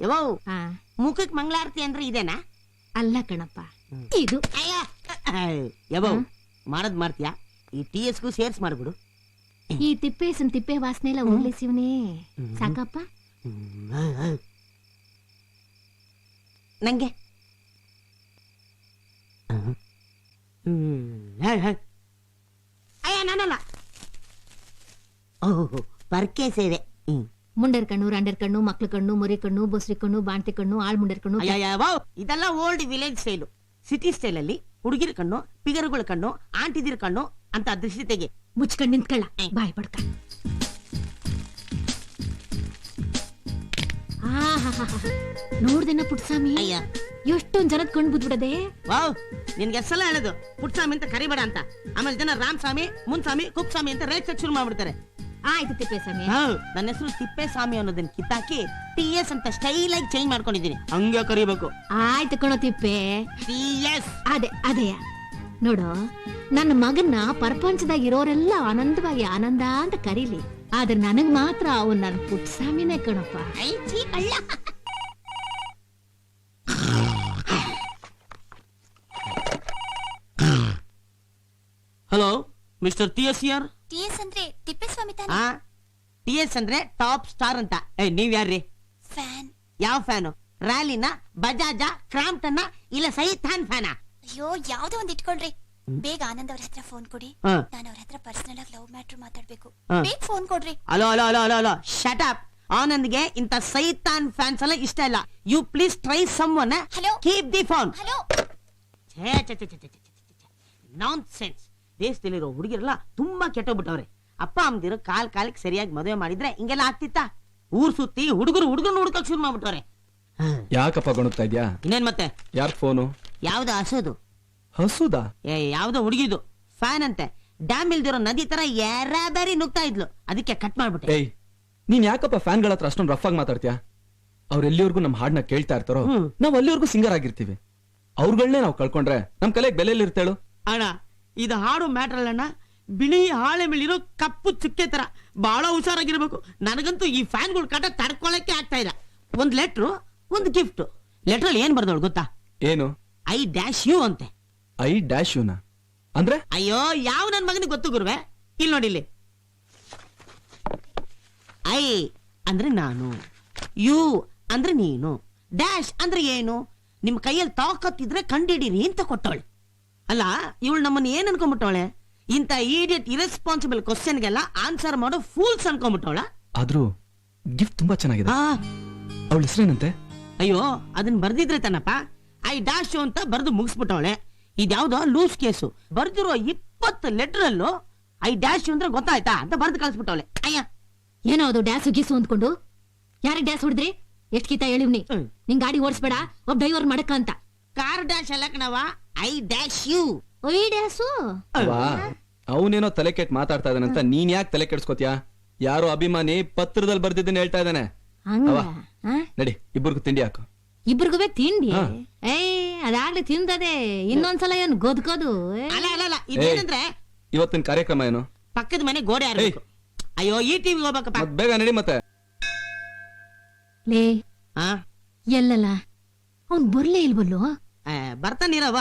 ಯವೋ ಮುಖಕ್ ಮಂಗಳಾರತಿ ಅಂದ್ರೆ ಇದೇನಾ? ಅಲ್ಲ ಕಣಪ್ಪ, ಇದು. ಯವೋ ಮಾಡದ್ ಮಾಡ್ತೀಯಾ? ಈ TS ಗೂ ಸೇರ್ಸ್ ಮಾಡ್ಬಿಡು. ಈ ತಿಪ್ಪೆ ವಾಸನೆ ಎಲ್ಲ ಹೋಗ್ಲಿಸಿವ್ನೇ ಸಾಕಪ್ಪ. ನಂಗೆ ಅಯ್ಯ ನಾನಲ್ಲ. ಓಹೋ ಪರ್ಕೆ ಸೇವೆ. ಮುಂಡರ್ ಕಣ್ಣು, ರಂಡರ್ ಕಣ್ಣು, ಮಕ್ಳ ಕಣ್ಣು, ಮುರಿ ಕಣ್ಣು, ಬೊಸ್ರಿ ಕಣ್ಣು, ಬಾಣ್ತಿ ಕಣ್ಣು, ಆಳ್ ಮುಂಡರ್ ಕಣ್ಣು. ಇದೆಲ್ಲ old village style. City style ಅಲ್ಲಿ ಹುಡುಗಿರ ಕಣ್ಣು, ಪಿಗರ್ಗಳ ಕಣ್ಣು, ಆಂಟಿದಿರ ಕಣ್ಣು ಅಂತ ದೃಷ್ಟಿ ತೆಗೆ. ಮುಚ್ಕೊಂಡ್ ನಿಂತ್ಕೊಳ್ಳ, ಬಾಯ್ ಪಡ್ಕ. ನೋಡ್ದೇನ ಪುಟ್ಸ್ವಾಮಿ, ಎಷ್ಟೊಂದ್ ಜನದ ಕಣ್ ಬಿದ್ಬಿಡದೆ. ವಾವ್, ನಿನ್ಗೆ ಎಷ್ಟೆಲ್ಲ ಹೇಳೋದು ಪುಟ್ಸ್ವಾಮಿ ಅಂತ ಕರಿಬೇಡ ಅಂತ. ಆಮೇಲೆ ಜನ ರಾಮಸ್ವಾಮಿ, ಮುನ್ಸ್ವಾಮಿ, ಕುಪ್ಸ್ವಾಮಿ ಅಂತ ರೇಟ್ ಶುರು ಮಾಡ್ಬಿಡ್ತಾರೆ. ಆಯ್ತು ತಿಪ್ಪೇಸ್ವಾಮಿ. ನನ್ನ ಹೆಸರು ತಿಪ್ಪೇಸ್ವಾಮಿ ಅನ್ನೋದನ್ನ ಕಿತ್ತಾಕಿ TS ಅಂತ ಸ್ಟೈಲ್ ಆಗಿ ಚೇಂಜ್ ಮಾಡ್ಕೊಂಡಿದ್ದೀನಿ. ಹಂಗ ಕರಿಬೇಕು. ಆಯ್ತು ಕಣೋ ತಿಪ್ಪೆ. TS ಅದೇ ನೋಡು, ನನ್ನ ಮಗನ್ನ ಪ್ರಪಂಚದಾಗ ಇರೋರೆಲ್ಲ ಆನಂದವಾಗಿ ಆನಂದ ಅಂತ ಕರೀಲಿ, ಆದ್ರೆ ನನಗ್ ಮಾತ್ರ ಅವನ್ ನನ್ ಪುಟ್ಸ್ವಾಮಿನೇ ಕಣಪ್ಪ. ಹಲೋ ಮಿಸ್ಟರ್ TS ಯಾರ್? TS ಅಂದ್ರೆ ತಿಪ್ಪೇಸ್ವಾಮಿ ತಾನೆ? TS ಅಂದ್ರೆ ಟಾಪ್ ಸ್ಟಾರ್ ಅಂತ. ನೀವ್ ಯಾರ್ರಿ? ಫ್ಯಾನ್. ಯಾವ ಫ್ಯಾನು? ರ್ಯಾಲಿನ, ಬಜಾಜ, ಕ್ರಾಂಪ್ಟನ್ನ, ಇಲ್ಲ ಸೈತಾನ್ ಫ್ಯಾನ? ಅಯ್ಯೋ ಯಾವ್ದೋ ಒಂದ್ ಇಟ್ಕೊಳ್ರಿ. ಬೇಗ ಆನಂದ್ ಅವ್ರ ಹತ್ರ ಫೋನ್ ಕೊಡಿ, ನಾನು ಅವ್ರ ಹತ್ರ ಪರ್ಸನಲ್ ಆಗಿ ಲವ್ ಮ್ಯಾಟ್ರ್ ಮಾತಾಡ್ಬೇಕು. ಬೇಗ ಫೋನ್ ಕೊಡ್ರಿ. Hello shut up. ಆನಂದ್ಗೆ ಇಂತ ಸೈತಾನ್ ಫ್ಯಾನ್ಸ್ ಎಲ್ಲ ಇಷ್ಟ ಇಲ್ಲ. You please try someone. Keep the phone. Hello. Nonsense. ದೇಶದಲ್ಲಿರೋ ಹುಡುಗಿರೆಲ್ಲ ತುಂಬಾ ಕೆಟ್ಟೋಗ್ಬಿಟ್ಟವ್ರೆ. ಅಪ್ಪ ಅಮ್ಮದಿರು ಕಾಲಕ್ಕೆ ಸರಿಯಾಗಿ ಮದುವೆ ಮಾಡಿದ್ರೆ ಹಿಂಗೆಲ್ಲ ಆಗ್ತಿತ್ತ? ಊರ್ ಸುತ್ತಿ ಹುಡುಗರನ್ನ ಹುಡುಕಕ್ ಶುರು ಮಾಡ್ಬಿಟ್ಟವ್ರೆ. ಯಾಕಪ್ಪ ಗೊಣಗ್ತಾ ಇದ್ಯಾ? ಇನ್ನೇನ್ ಮತ್ತೆ? ಯಾರ್ ಫೋನು? ಯಾವ್ದು ಹಸೋದು? ಹಸುದಾ? ಯಾವ್ದೋ ಹುಡುಗಿದು ಫ್ಯಾನ್ ಅಂತೆ. ಡ್ಯಾಮ್ ಇಲ್ದಿರೋ ನದಿ ತರ ಯಾರಾಬಾರಿ ನುಗ್ತಾ ಇದ್ಲು, ಅದಕ್ಕೆ ಕಟ್ ಮಾಡ್ಬಿಟ್ಟೆ. ಏಯ್, ನೀನ್ ಯಾಕಪ್ಪ ಫ್ಯಾನ್ಗಳ ಹತ್ರ ಅಷ್ಟೊಂದು ರಫ್ ಆಗಿ ಮಾತಾಡ್ತೀಯಾ? ಅವ್ರು ಎಲ್ಲಿವರೆಗೂ ನಮ್ ಹಾಡ್ನ ಕೇಳ್ತಾ ಇರ್ತಾರೋ ನಾವ್ ಅಲ್ಲಿವರೆಗೂ ಸಿಂಗರ್ ಆಗಿರ್ತೀವಿ. ಅವ್ರಗಳನ್ನೇ ನಾವ್ ಕಳ್ಕೊಂಡ್ರೆ ನಮ್ ಕಲೆಗೆ ಬೆಲೆಯಲ್ಲಿ ಇರ್ತೇಳು. ಅಣ್ಣ ಇದು ಹಾಡು ಮ್ಯಾಟ್ರಲ್ ಅಣ್ಣ. ಬಿಳಿ ಹಾಳೆ ಮೇಲಿರೋ ಕಪ್ಪು ಚುಕ್ಕೆ ತರ ಬಹಳ ಹುಷಾರಾಗಿರ್ಬೇಕು. ನನಗಂತೂ ಈ ಫ್ಯಾನ್ಗಳು ಕಾಟ ತಡ್ಕೊಳಕ್ಕೆ ಆಗ್ತಾ ಇಲ್ಲ. ಒಂದ್ ಲೆಟ್ರು, ಒಂದು ಗಿಫ್ಟ್. ಲೆಟ್ರಲ್ಲಿ ಏನ್ ಬರ್ದವಳು ಗೊತ್ತಾ? ಏನು? I-U ಅಂತೆ. I-U ಅಂದ್ರೆ? ಅಯ್ಯೋ ಯಾವ ನನ್ ಮಗನಿಗೆ ಗೊತ್ತು ಗುರುವೆ. ಇಲ್ಲಿ ನೋಡಿ, ಇಲ್ಲಿ ಐ ಅಂದ್ರೆ ನಾನು, ಯು ಅಂದ್ರೆ ನೀನು, ಡ್ಯಾಶ್ ಅಂದ್ರೆ ಏನು? ನಿಮ್ ಕೈಯಲ್ಲಿ ತಾಕತ್ತಿದ್ರೆ ಕಂಡಿಡೀರಿ ಅಂತ ಕೊಟ್ಟವಳೆ. ಅಲ್ಲ ಇವಳು ನಮ್ಮನ್ನ ಏನ್ ಅನ್ಕೊಂಡ್ಬಿಟ್ಟವಳೆ? ಇಂತ ಈಡಿಯಟ್ ಇರೆಸ್ಪಾನ್ಸಿಬಲ್ ಕ್ವಶನ್ಗೆಲ್ಲ ಆನ್ಸರ್ ಮಾಡೋ ಫೂಲ್ಸ್ ಅನ್ಕೊಂಡ್ಬಿಟ್ಟವಳ. ಆದ್ರೂ ಗಿಫ್ಟ್ ತುಂಬಾ ಚೆನ್ನಾಗಿದೆ. ಅವಳ ಹೆಸರೇನಂತೆ? ಅಯ್ಯೋ ಅದನ್ನ ಬರ್ದಿದ್ರೆ ತಾನಪ್ಪ. I-U ಅಂತ ಬರ್ದು ಮುಗಿಸ್ಬಿಟ್ಟವಳೆ. ಇದ್ಯಾವ್ದೋ ಲೂಸ್ ಕೇಸು. ಬರ್ದಿರೋ 20 ಲೆಟರ್ ಅಲ್ಲೂ I-U ಅಂದ್ರೆ ಗೊತ್ತಾಯ್ತಾ ಅಂತ ಬರ್ದು ಕಳಿಸ್ಬಿಟ್ಟವಳೆ. ಅಯ್ಯ ಏನೋ ಅದು ಡ್ಯಾಸು ಗೀಸು ಅಂದ್ಕೊಂಡು ಯಾರಿಗೆ ಡ್ಯಾಸ್ ಹೊಡೆದ್ರಿ? ಎಷ್ಟ್ ಕಿತ ಹೇಳಿವ್ನಿ, ನಿಂಗ್ ಗಾಡಿ ಓಡಿಸ್ಬೇಡ, ಒಬ್ಬ ಡ್ರೈವರ್ ಮಾಡಕ ಅಂತ. ಕಾರ್ ಡ್ಯಾಶ್ ಅಲ್ಲ ಕಣವ, I-U. ಡ್ಯಾಸು. ಅವನೇನೋ ತಲೆ ಕೆಟ್ ಮಾತಾಡ್ತಾ ಇದ್ದಾನಂತ ನೀನ್ ಯಾಕೆ ತಲೆ ಕೆಡ್ಸ್ಕೊತ್ಯಾ? ಯಾರೋ ಅಭಿಮಾನಿ ಪತ್ರದಲ್ಲಿ ಬರ್ದಿದ್ದನ್ನ ಹೇಳ್ತಾ ಇದ್ದಾನೆ. ನಡಿ ಇಬ್ಬರಿಗೂ ತಿಂಡಿ ಹಾಕು. ಇಬ್ರಿಗೂ ತಿಂಡಿ? ಅದಾಗ್ಲಿ ತಿಂದದೆ, ಇನ್ನೊಂದ್ಸಲ ಏನು ಗೊದ್ಕೋದು? ಅಲ್ಲ ಇದೇನಂದ್ರೆ ಇವತ್ತಿನ ಕಾರ್ಯಕ್ರಮ ಏನು? ಪಕ್ಕದ ಮನೆ ಗೋಡೆ ಆರ್ಬೇಕು. ಅಯ್ಯೋ ಈ ಟಿವಿಗೆ ಹೋಗ್ಬೇಕಪ್ಪ. ಬೇಗ ನಡಿ ಮತ್ತೆ. ಲೇ ಎಲ್ಲಲ್ಲ ಅವ್ನ್ ಬರ್ಲೇ ಇಲ್ವಲ್ಲೋ? ಬರ್ತಾನಿರವ.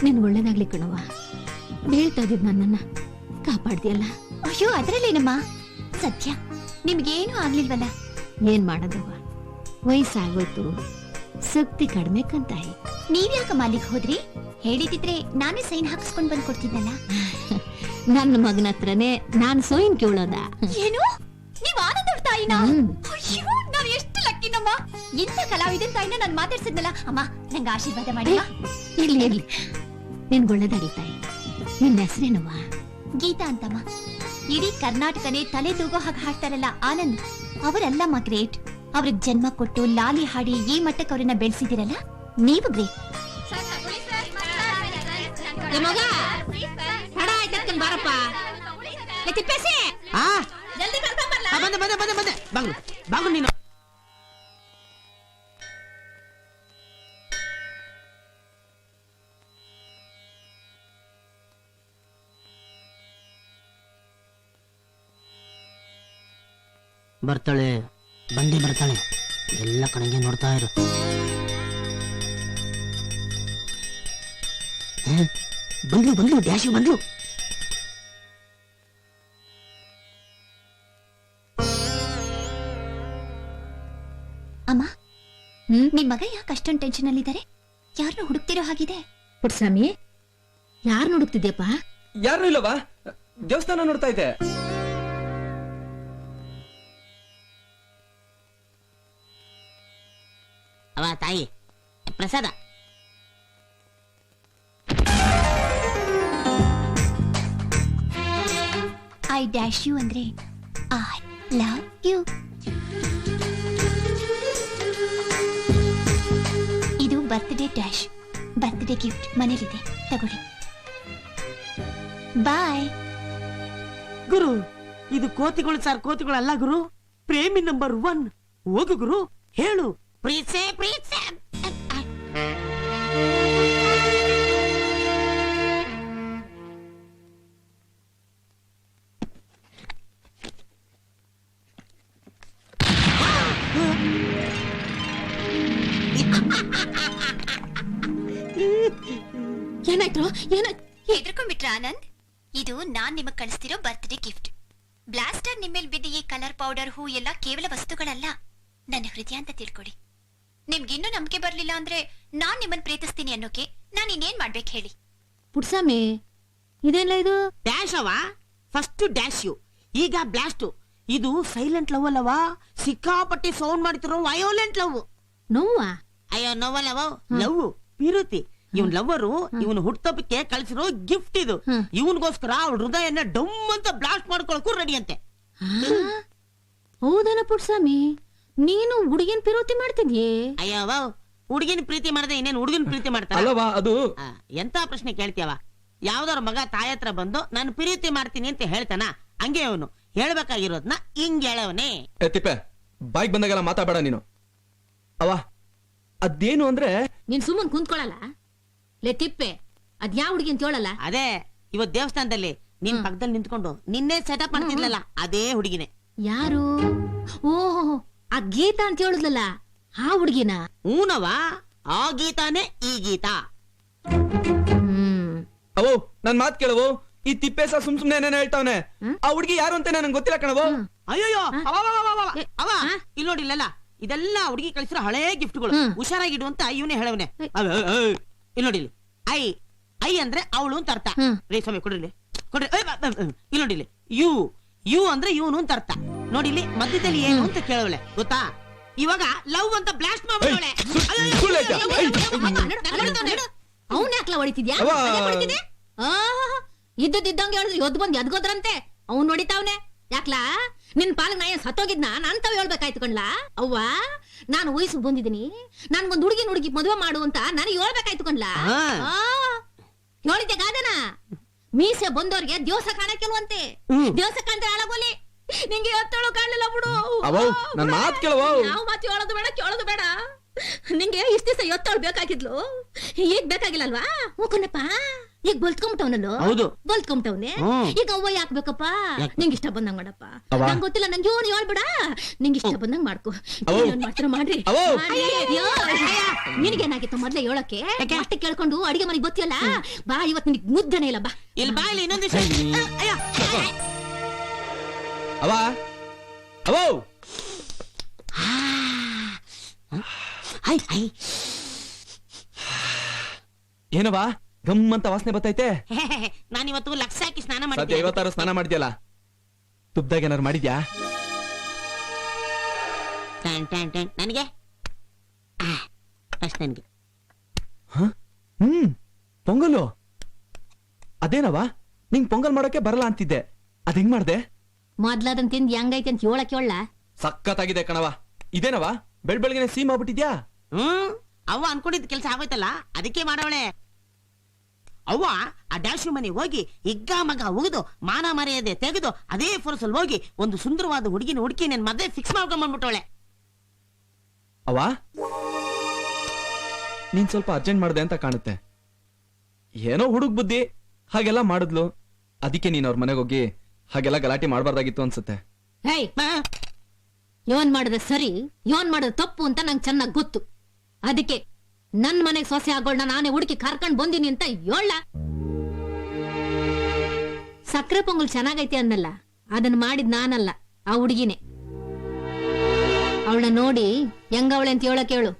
ನಿನ್ ಒಳ್ಳೇದಾಗ್ಲಿ ಕಣವ. ಹೇಳ್ತಾ ಇದ್ದಿದ್ ನನ್ನನ್ನ ಕಾಪಾಡ್ದಿಯಲ್ಲ. ಅಯ್ಯೋ ಅದ್ರಲ್ಲೇನಮ್ಮ, ಸತ್ಯ ನಿಮ್ಗೇನು ಆಗ್ಲಿಲ್ವಲ್ಲ? ಏನ್ ಮಾಡೋದವ್ವ, ವಯಸ್ಸಾಗೋಯ್ತು, ಶಕ್ತಿ ಕಡಿಮೆ ಕಂತಾಯಿ. ನೀವ್ಯಾಕಮ್ಮ ಅಲ್ಲಿಗೆ ಹೋದ್ರಿ? ಹೇಳಿದಿದ್ರೆ ನಾನೇ ಸೈನ್ ಹಾಕಿಸ್ಕೊಂಡ್ ಬಂದ್ ಕೊಡ್ತಿದ್ದಲ್ಲ. ನನ್ನ ಮಗನ ಹತ್ರನೇ ನಾನ್ ಸೈನ್ ಕೇಳೋದ? ಏನು ನೀವ್ ಆನಂದ್ ಅವ್ರ ತಾಯಿನ? ಅಯ್ಯೋ ನಾವ್ ಎಷ್ಟು ಲಕ್ಕಿನಮ್ಮ. ಇಂಥ ಕಲಾವಿದನ್ ತಾಯಿನ ನಾನ್ ಮಾತಾಡ್ಸಿದ್ನಲ್ಲ. ಅಮ್ಮ ನಂಗೆ ಆಶೀರ್ವಾದ ಮಾಡಿ. ಇರ್ಲಿ ನಿನ್ ಒಳ್ಳೇದಾಗ್ಲಿ ತಾಯಿ. ನಿನ್ನ ಹೆಸರೇನವ್ವ? ಗೀತಾ ಅಂತಮ್ಮ. ಇಡೀ ಕರ್ನಾಟಕನೇ ತಲೆ ತೂಗೋ ಹಾಗೆ ಹಾಡ್ತಾರಲ್ಲ ಆನಂದ್, ಅವರಲ್ಲಮ್ಮ ಗ್ರೇಟ್. ಅವ್ರಿಗೆ ಜನ್ಮ ಕೊಟ್ಟು ಲಾಲಿ ಹಾಡಿ ಈ ಮಟ್ಟಕ್ಕೆ ಅವ್ರನ್ನ ಬೆಳೆಸಿದಿರಲ್ಲ, ನೀವು ಗ್ರೇಟ್. ಬಾರಪ್ಪ ಆ ಬಂದೆ ಬಂದೆ ಬಂದೆ ಬಂದೆ ಬಾಗ್ಲು ಬಾಗ್ಲು ನೀನು. ಬರ್ತಾಳೆ, ಬಂದೇ ಬರ್ತಾಳೆ. ಎಲ್ಲ ಕಡೆಗೆ ನೋಡ್ತಾ ಇರು. ಬಂದ್ಲು ಬಂದ್ಲು ಡ್ಯಾಶು ಬಂದ್ಲು. ಅಮ್ಮ, ನಿಮ್ ಮಗ ಯಾಕೆ ಅಷ್ಟೊಂದು ಟೆನ್ಷನ್ ಅಲ್ಲಿದ್ದಾರೆ? ಯಾರನ್ನ ಹುಡುಕ್ತಿರೋ ಹಾಗಿದೆ? ಪುಟ್ಸ್ವಾಮಿ, ಯಾರು ಹುಡುಕ್ತಿದ್ಯಪ್ಪ? ಯಾರು ಇಲ್ಲವಾ? ದೇವಸ್ಥಾನ ನೋಡ್ತಾ ಇದ್ದೆ. ಅವ ತಾಯಿ ಪ್ರಸಾದ. ಐ ಡ್ಯಾಶ್ ಯು ಅಂದ್ರೆ ಐ ಲವ್ ಯು. ಇದು ಬರ್ತ್ಡೇ ಡ್ಯಾಶ್, ಬರ್ತ್ಡೇ ಗಿಫ್ಟ್ ಮನೇಲಿದೆ, ತಗೊಳ್ಳಿ. ಬಾಯ್. ಗುರು, ಇದು ಕೋತಿಗಳು ಸರ್, ಕೋತಿಗಳು ಅಲ್ಲ ಗುರು. ಪ್ರೇಮಿ ನಂಬರ್ 1. ಹೋಗು ಗುರು, ಹೇಳು ಪ್ರೀತ್ಸೆ ಪ್ರೀತ್ಸೆ. ಏನಾಯ್ತು? ಏನಾಯ್ತು? ಹೆದರ್ಕೊಂಡ್ಬಿಟ್ರ ಆನಂದ್? ಇದು ನಾನ್ ನಿಮಗ್ ಕಳಿಸ್ತಿರೋ ಬರ್ತ್ಡೇ ಗಿಫ್ಟ್. ಬ್ಲಾಸ್ಟರ್ ನಿಮ್ಮೇಲ್ ಬಿದ್ದ ಈ ಕಲರ್ ಪೌಡರ್, ಹೂ ಎಲ್ಲ ಕೇವಲ ವಸ್ತುಗಳಲ್ಲ, ನನ್ನ ಹೃದಯ ಅಂತ ತಿಳ್ಕೊಡಿ. ನಿಮ್ಗಿನ್ನೂ ನಂಬಿಕೆ ಬರ್ಲಿಲ್ಲ ಅಂದ್ರೆ ನಾನ್ ನಿಮ್ಮನ್ ಪ್ರೀತಿಸ್ತೀನಿ ಅನ್ನೋಕೆ ನಾನ್ ಇನ್ನೇನ್ ಮಾಡ್ಬೇಕು ಹೇಳಿ? ಪುಟ್ಸ್ವಾಮಿ, ಇದೇನಿಲ್ಲ ಇದು? ಡ್ಯಾಶ್ ಅವ ಫಸ್ಟ್ ಡ್ಯಾಶ್ ಯು, ಈಗ ಬ್ಲಾಸ್ಟ್. ಇದು ಸೈಲೆಂಟ್ ಲವ್ ಅಲ್ಲವಾ, ಸಿಕ್ಕಾಪಟ್ಟಿ ಸೌಂಡ್ ಮಾಡ್ತಿರೋ ವಯೋಲೆಂಟ್ ಲವ್. ನೋವಾ? ಅಯ್ಯೋ ನೋವಲ್ಲವ, ಲವ್ ಪಿರುತಿ. ಇವನ್ ಲವ್ವರು ಇವನ್ ಹುಟ್ಟುತ್ತಪ್ಪಕ್ಕೆ ಕಳಿಸಿರೋ ಗಿಫ್ಟ್ ಇದು. ಇವನ್ಗೋಸ್ಕರ ಅವ್ಳ ಹೃದಯನ ಡಮ್ ಅಂತ ಬ್ಲಾಸ್ಟ್ ಮಾಡ್ಕೊಳಕ್ಕೂ ರೆಡಿ ಅಂತೆ. ಹೌದನ ಪುಟ್ಸ್ವಾಮಿ, ನೀನು ಹುಡುಗಿನ ಪಿರೋತಿ ಮಾಡ್ತಿದ್ಯೇ? ಅಯ್ಯವ, ಹುಡುಗಿನ ಪ್ರೀತಿ ಮಾಡದೆ ಇನ್ನೇನು ಹುಡುಗನ್ ಪ್ರೀತಿ ಮಾಡ್ತಾರ? ಅಲ್ಲವಾ ಅದು? ಎಂತ ಪ್ರಶ್ನೆ ಕೇಳ್ತೀಯವ? ಯಾವ್ದಾರ ಮಗ ತಾಯಿ ಹತ್ರ ಬಂದು ನಾನು ಪ್ರೀತಿ ಮಾಡ್ತೀನಿ ಅಂತ ಹೇಳ್ತಾನ? ಹಂಗೆ ಅವನು ಹೇಳ್ಬೇಕಾಗಿರೋದ್ನ ಹಿಂಗ್ ಹೇಳವನೇ. ತಿಪ್ಪೆ, ಬಾಯ್ಗೆ ಬಂದಾಗೆಲ್ಲ ಮಾತಾಡಬೇಡ ನೀನು. ಅವ ಅದೇನು ಅಂದ್ರೆ ನೀನ್ ಸುಮ್ಮನ್ ಕುಂತ್ಕೊಳಲ್ಲ? ಲೇ ತಿಪ್ಪೆ, ಅದ್ ಯಾವ ಹುಡುಗಿ ಅಂತ ಹೇಳಲ್ಲ? ಅದೇ ಇವತ್ ದೇವಸ್ಥಾನದಲ್ಲಿ ನಿನ್ ಪಕ್ಕದಲ್ಲಿ ನಿಂತ್ಕೊಂಡು ನಿನ್ನೆ ಸೆಟಪ್ ಮಾಡ್ತಿದ್ಲಲ್ಲ, ಅದೇ ಹುಡುಗಿನೇ. ಯಾರು? ಓಹೋ, ಆ ಗೀತಾ ಅಂತ ಹೇಳಿದ್ಲಲ್ಲ, ಆ ಹುಡುಗಿನ? ಊನವ, ಆ ಗೀತಾನೇ ಈ ಗೀತಾ. ಅವೋ ನನ್ ಮಾತ್ ಕೇಳವು. ಈ ತಿಪ್ಪೆ ಸಹ ಸುಮ್ನೆ ಏನೇನು ಹೇಳ್ತಾವನೆ. ಆ ಹುಡುಗಿ ಯಾರು ಅಂತ ನನಗೆ ಗೊತ್ತಿಲ್ಲ ಕಣವು. ಅಯ್ಯೋ ಅವ ಇಲ್ಲಿ ನೋಡಿಲ್ಲ, ಇದೆಲ್ಲ ಹುಡುಗಿ ಕಳಿಸಿರೋ ಹಳೇ ಗಿಫ್ಟ್ಗಳು. ಹುಷಾರಾಗಿಡು ಅಂತ ಇವನೇ ಹೇಳವನೆ. ಇಲ್ಲಿ ನೋಡಿ, ಐ ಐ ಅಂದ್ರೆ ಅವಳು ಅಂತ ಅರ್ಥ. ರೇ ಸ್ವಾಮಿ ಕೊಡ್ರಿ ಕೊಡ್ರಿ. ಇಲ್ಲಿ ನೋಡಿಲಿ, ಯು ಯು ಅಂದ್ರೆ ಇವನು ಅಂತ ಅರ್ಥ. ನೋಡಿಲಿ ಮಧ್ಯದಲ್ಲಿ ಏನು ಅಂತ ಕೇಳವಳೆ, ಗೊತ್ತಾ? ಇವಾಗ ಲವ್ ಅಂತ ಬ್ಲಾಸ್ಟ್ ಮಾಡ್ಬಿಡವಳೆ. ಅವನ್ ಯಾಕ್ಲ ಹೊಡಿತಿದ್ಯಾ? ಇದ್ದಂಗೆ ಹೇಳಿದ್ರು ಎದ್ದು ಬಂದ್ ಎದ್ಗೋದ್ರಂತೆ. ಅವ್ನ್ ಹೊಡಿತಾವ್ನೆ ಯಾಕ್ಲಾ? ನಿನ್ ಪಾಲಕ್ ನಾ ಏನ್ ಸತ್ತೋಗಿದ್ನ? ನಾನ್ ತಾವ್ ಹೇಳ್ಬೇಕಾಯ್ತು ಕಣ್ಲಾ. ಅವ್ವ, ನಾನು ವಯಸ್ಸು ಬಂದಿದ್ದೀನಿ, ನನ್ಗೊಂದ್ ಹುಡುಗಿ ಮದುವೆ ಮಾಡು ಅಂತ ನನಗೆ ಹೇಳ್ಬೇಕಾಯ್ತು ಕಣ್ಲಾ. ಹೇಳಿದ್ದೆ ಗಾದನ? ಮೀಸೆ ಬಂದವ್ರಿಗೆ ದಿವಸ ಕಾಣಕ್ಕೆಲ್ವಂತೆ, ದಿವಸ ಕಾಣ್ತಾರೆ ಹಾಳಾಗೋಲಿ. ನಿಂಗೆ ಎತ್ತಳು ಕಾಣಲಿಲ್ಲ ಬಿಡು. ನನ್ ಮಾತ್ ಕೇಳವು. ನಾವು ಮಾತು ಹೇಳೋದು ಬೇಡ, ಕೇಳೋದು ಬೇಡ. ನಿಂಗೆ ಇಷ್ಟ ದಿವಸ ಎತ್ತಳು ಬೇಕಾಗಿದ್ಲು, ಈಗ ಬೇಕಾಗಿಲ್ಲಲ್ವಾ? ಹೋಗನಪ್ಪ, ಈಗ ಬಲ್ತ್ಕೊಂಬಿಟ್ಟವನಲ್ಲೋ. ಹೌದು, ಬಲ್ತ್ಕೊಂಬಿಟ್ಟವನೆ. ಈಗ ಅವ್ವ ಯಾಕ್ಬೇಕಪ್ಪ? ನಿಂಗೆ ಇಷ್ಟ ಬಂದಂಗ್ ಮಾಡಪ್ಪ. ನಂಗೆ ಗೊತ್ತಿಲ್ಲ, ನಂಗೆ ಇವನು ಹೇಳ್ಬೇಡ. ನಿಂಗೆ ಇಷ್ಟ ಬಂದಂಗ್ ಮಾಡ್ಕೊ. ಮಾಡ್ತಾರ ಮಾಡ್ರಿ. ನಿನಗೇನಾಗಿತ್ತು ಮೊದ್ಲೇ ಹೇಳಕ್ಕೆ? ಅಷ್ಟೇ ಕೇಳ್ಕೊಂಡು ಅಡಿಗೆ ಮನೆಗೆ ಗೊತ್ತಿಲ್ಲ. ಬಾ, ಇವತ್ತು ನಿನಗೆ ಮುದ್ದನೆ ಇಲ್ಲ. ಬಾ ಇಲ್ಲಿ ಬಾ, ಇಲ್ಲಿ ಇನ್ನೊಂದು ಅವ ಅವೋ ಏನವಾ ಗಮ್ಮಂತ ವಾಸನೆ ಬರ್ತೈತೆ? ನಾನಿವತ್ತು ಲಕ್ಷ ಹಾಕಿ ಸ್ನಾನ ಸದ್ಯ ಮಾಡಿದ್ದೆ. 50 ಸ್ನಾನ ಮಾಡಿದ್ಯಲ್ಲ, ತುಪ್ಪದಾಗ ಏನಾರು ಮಾಡಿದ್ಯಾ? ನನಗೆ ಫಸ್ಟ್ ನನಗೆ ಪೊಂಗಲು. ಅದೇನವಾ, ನಿಂಗ್ ಪೊಂಗಲ್ ಮಾಡೋಕೆ ಬರಲ್ಲ ಅಂತಿದ್ದೆ. ಅದ್ ಹೆಂಗ್ ಮಾಡ್ದೆ? ಮೊದ್ಲದನ್ ತಿಂದ್ ಹೆಂಗೈತೆ ಅಂತ ಹೇಳಕ್ ಹೇಳ. ಸಖತ್ತಾಗಿದೆ ಕಣವ. ಇದೇನವ ಬೆಳ್ಬೆಳ್ಗೆನೆ ಸೀ ಮಾಡ್ಬಿಟ್ಟಿದ್ಯಾ? ಅವ್ವ ಅನ್ಕೊಂಡಿದ್ ಕೆಲ್ಸ ಆಗೋಯ್ತಲ್ಲ, ಅದಕ್ಕೆ ಮಾಡವಳೆ. ಅವ್ವ ಆ ಡ್ಯಾಶು ಮನೆ ಹೋಗಿ ಹಿಗ್ಗ ಮಗ ಉಗಿದು ಮಾನ ಮರ್ಯಾದೆ ತೆಗೆದು ಅದೇ ಫೋರ್ಸಲ್ಲಿ ಹೋಗಿ ಒಂದು ಸುಂದರವಾದ ಹುಡುಗಿನ ಹುಡುಕಿ ನನ್ ಮದ್ವೆ ಫಿಕ್ಸ್ ಮಾಡ್ಕೊಂಡ್ಬಂದ್ಬಿಟ್ಟವಳೆ. ಅವ ನೀನ್ ಸ್ವಲ್ಪ ಅರ್ಜೆಂಟ್ ಮಾಡ್ದೆ ಅಂತ ಕಾಣುತ್ತೆ. ಏನೋ ಹುಡುಗ್ ಬುದ್ಧಿ ಹಾಗೆಲ್ಲ ಮಾಡಿದ್ಲು. ಅದಕ್ಕೆ ನೀನ್ ಅವ್ರ ಮನೆಗೆ ಹೋಗಿ ಹಾಗೆಲ್ಲ ಗಲಾಟೆ ಮಾಡ್ಬಾರ್ದಾಗಿತ್ತು ಅನ್ಸುತ್ತೆ. ಹೇಯ್, ಯೋನ್ ಮಾಡಿದ ಸರಿ, ಯೋನ್ ಮಾಡಿದ ತಪ್ಪು ಅಂತ ನಂಗೆ ಚೆನ್ನಾಗ್ ಗೊತ್ತು. ಅದಕ್ಕೆ ನನ್ ಮನೆಗ್ ಸೊಸೆ ಆಗೋಳ್ನ ನಾನೇ ಹುಡುಕಿ ಕರ್ಕೊಂಡ್ ಬಂದಿನಿ ಅಂತ ಹೇಳ. ಸಕ್ಕರೆ ಪೊಂಗಲ್ ಚೆನ್ನಾಗೈತೆ ಅನ್ನಲ್ಲ, ಅದನ್ನ ಮಾಡಿದ್ ನಾನಲ್ಲ, ಆ ಹುಡುಗಿನೇ. ಅವಳನ್ನ ನೋಡಿ ಹೆಂಗವಳೆ ಅಂತ ಹೇಳಕ್ ಹೇಳು.